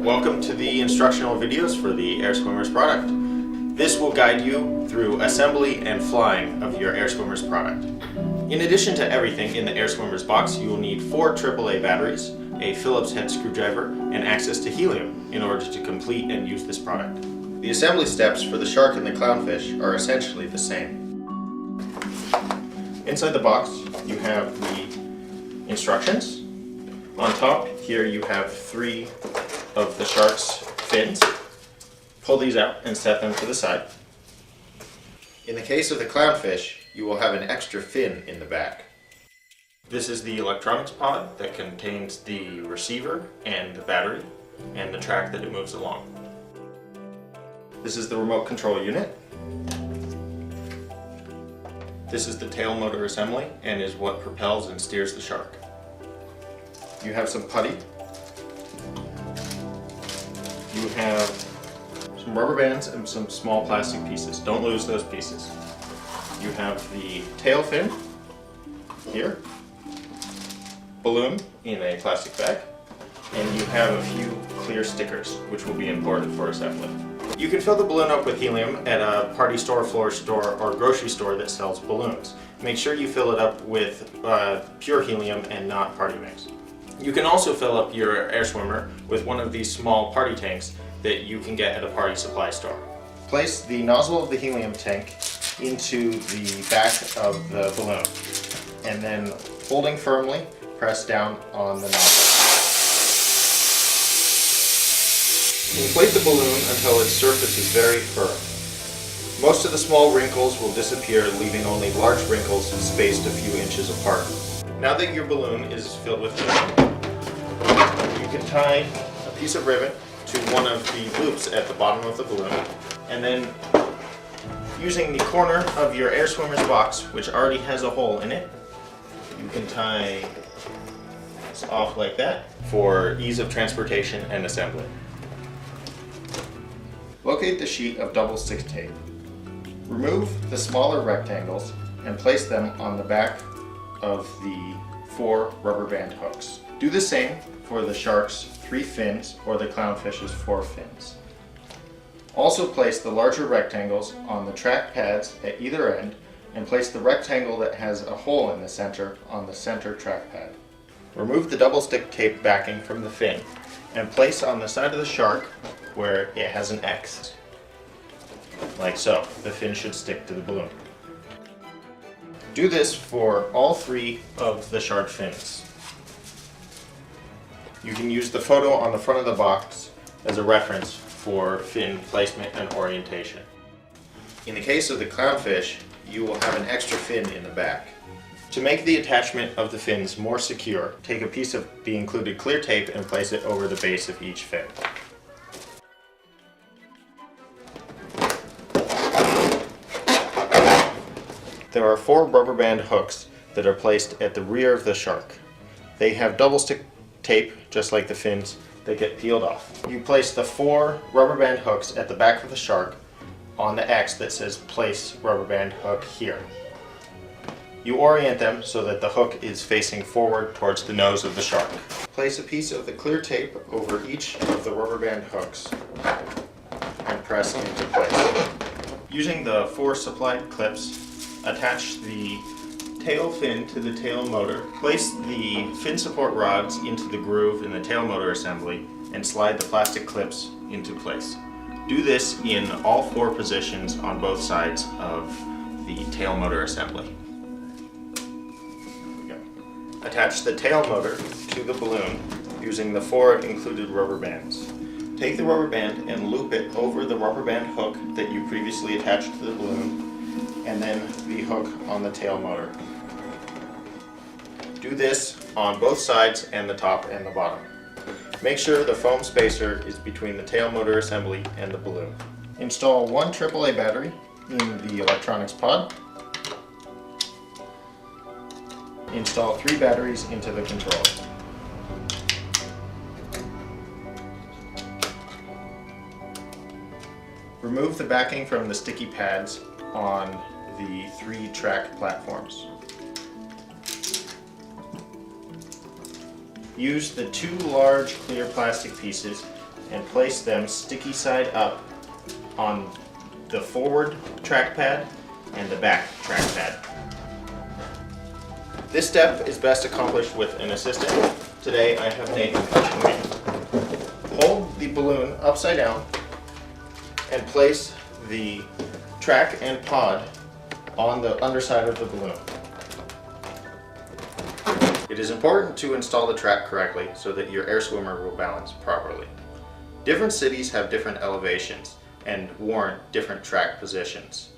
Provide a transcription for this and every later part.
Welcome to the instructional videos for the Air Swimmers product. This will guide you through assembly and flying of your Air Swimmers product. In addition to everything in the Air Swimmers box, you will need 4 AAA batteries, a Phillips head screwdriver, and access to helium in order to complete and use this product. The assembly steps for the shark and the clownfish are essentially the same. Inside the box, you have the instructions. On top here you have 3 of the shark's fins. Pull these out and set them to the side. In the case of the clownfish, you will have an extra fin in the back. This is the electronics pod that contains the receiver and the battery and the track that it moves along. This is the remote control unit. This is the tail motor assembly and is what propels and steers the shark. You have some putty. You have some rubber bands and some small plastic pieces. Don't lose those pieces. You have the tail fin here, balloon in a plastic bag, and you have a few clear stickers which will be important for assembly. You can fill the balloon up with helium at a party store, floor store, or grocery store that sells balloons. Make sure you fill it up with pure helium and not party mix. You can also fill up your air swimmer with one of these small party tanks that you can get at a party supply store. Place the nozzle of the helium tank into the back of the balloon and then, holding firmly, press down on the nozzle. Inflate the balloon until its surface is very firm. Most of the small wrinkles will disappear, leaving only large wrinkles spaced a few inches apart. Now that your balloon is filled with helium, you can tie a piece of ribbon to one of the loops at the bottom of the balloon, and then using the corner of your air swimmer's box, which already has a hole in it, you can tie this off like that for ease of transportation and assembly. Locate the sheet of double stick tape. Remove the smaller rectangles and place them on the back of the 4 rubber band hooks. Do the same for the shark's 3 fins or the clownfish's 4 fins. Also place the larger rectangles on the track pads at either end and place the rectangle that has a hole in the center on the center track pad. Remove the double stick tape backing from the fin and place on the side of the shark where it has an X. Like so. The fin should stick to the balloon. Do this for all 3 of the shark fins. You can use the photo on the front of the box as a reference for fin placement and orientation. In the case of the clownfish, you will have an extra fin in the back. To make the attachment of the fins more secure, take a piece of the included clear tape and place it over the base of each fin. There are 4 rubber band hooks that are placed at the rear of the shark. They have double stick tape, just like the fins, that get peeled off. You place the 4 rubber band hooks at the back of the shark on the X that says place rubber band hook here. You orient them so that the hook is facing forward towards the nose of the shark. Place a piece of the clear tape over each of the rubber band hooks and press into place. Using the 4 supplied clips, attach the tail fin to the tail motor. Place the fin support rods into the groove in the tail motor assembly and slide the plastic clips into place. Do this in all 4 positions on both sides of the tail motor assembly. Attach the tail motor to the balloon using the 4 included rubber bands. Take the rubber band and loop it over the rubber band hook that you previously attached to the balloon, and then the hook on the tail motor. Do this on both sides and the top and the bottom. Make sure the foam spacer is between the tail motor assembly and the balloon. Install 1 AAA battery in the electronics pod. Install 3 batteries into the controller. Remove the backing from the sticky pads on the 3 track platforms. Use the 2 large clear plastic pieces and place them sticky side up on the forward track pad and the back track pad. This step is best accomplished with an assistant. Today I have Nathan coaching me. Hold the balloon upside down and place the track and pod on the underside of the balloon. It is important to install the track correctly so that your air swimmer will balance properly. Different cities have different elevations and warrant different track positions.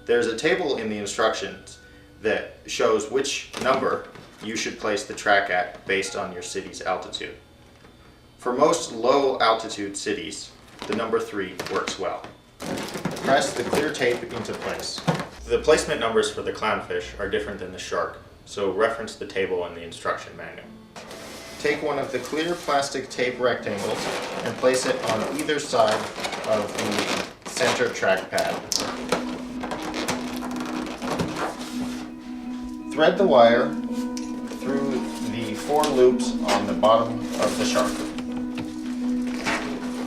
There's a table in the instructions that shows which number you should place the track at based on your city's altitude. For most low altitude cities, the number 3 works well. Press the clear tape into place. The placement numbers for the clownfish are different than the shark, so reference the table in the instruction manual. Take one of the clear plastic tape rectangles and place it on either side of the center track pad. Thread the wire through the 4 loops on the bottom of the shark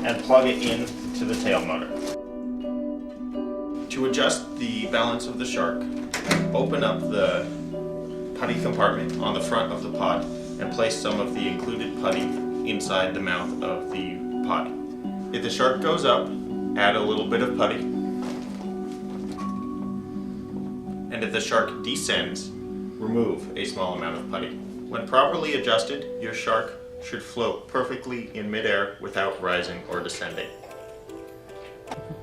and plug it in to the tail motor. To adjust the balance of the shark, open up the putty compartment on the front of the pod and place some of the included putty inside the mouth of the pod. If the shark goes up, add a little bit of putty. And if the shark descends, remove a small amount of putty. When properly adjusted, your shark should float perfectly in midair without rising or descending.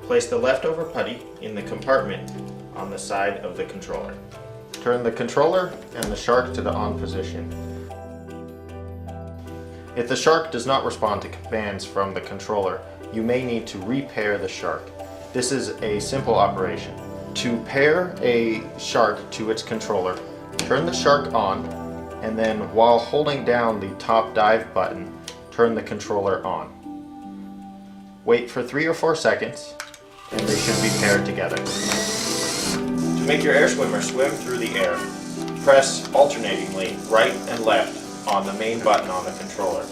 Place the leftover putty in the compartment on the side of the controller. Turn the controller and the shark to the on position. If the shark does not respond to commands from the controller, you may need to repair the shark. This is a simple operation. To pair a shark to its controller, turn the shark on, and then while holding down the top dive button, turn the controller on. Wait for 3 or 4 seconds, and they should be paired together. To make your air swimmer swim through the air, press alternatingly right and left on the main button on the controller.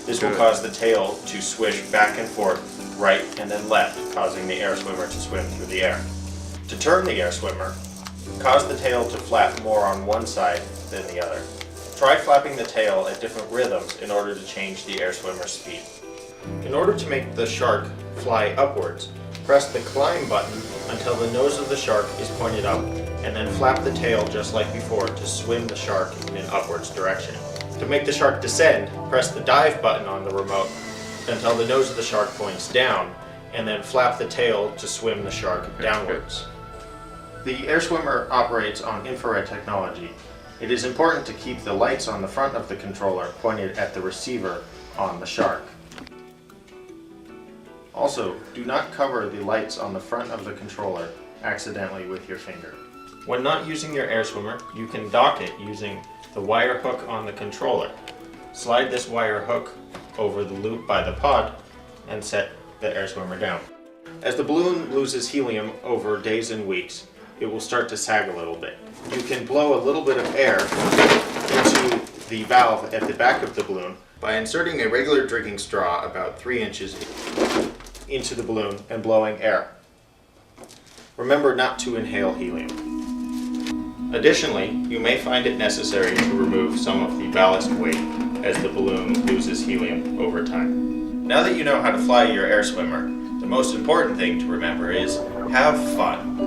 This will cause the tail to swish back and forth, right and then left, causing the air swimmer to swim through the air. To turn the air swimmer, cause the tail to flap more on one side than the other. Try flapping the tail at different rhythms in order to change the air swimmer's speed. In order to make the shark fly upwards, press the climb button until the nose of the shark is pointed up, and then flap the tail just like before to swim the shark in an upwards direction. To make the shark descend, press the dive button on the remote until the nose of the shark points down, and then flap the tail to swim the shark downwards. The air swimmer operates on infrared technology. It is important to keep the lights on the front of the controller pointed at the receiver on the shark. Also, do not cover the lights on the front of the controller accidentally with your finger. When not using your air swimmer, you can dock it using the wire hook on the controller. Slide this wire hook over the loop by the pod and set the air swimmer down. As the balloon loses helium over days and weeks, it will start to sag a little bit. You can blow a little bit of air into the valve at the back of the balloon by inserting a regular drinking straw about 3 inches into the balloon and blowing air. Remember not to inhale helium. Additionally, you may find it necessary to remove some of the ballast weight as the balloon loses helium over time. Now that you know how to fly your air swimmer, the most important thing to remember is have fun.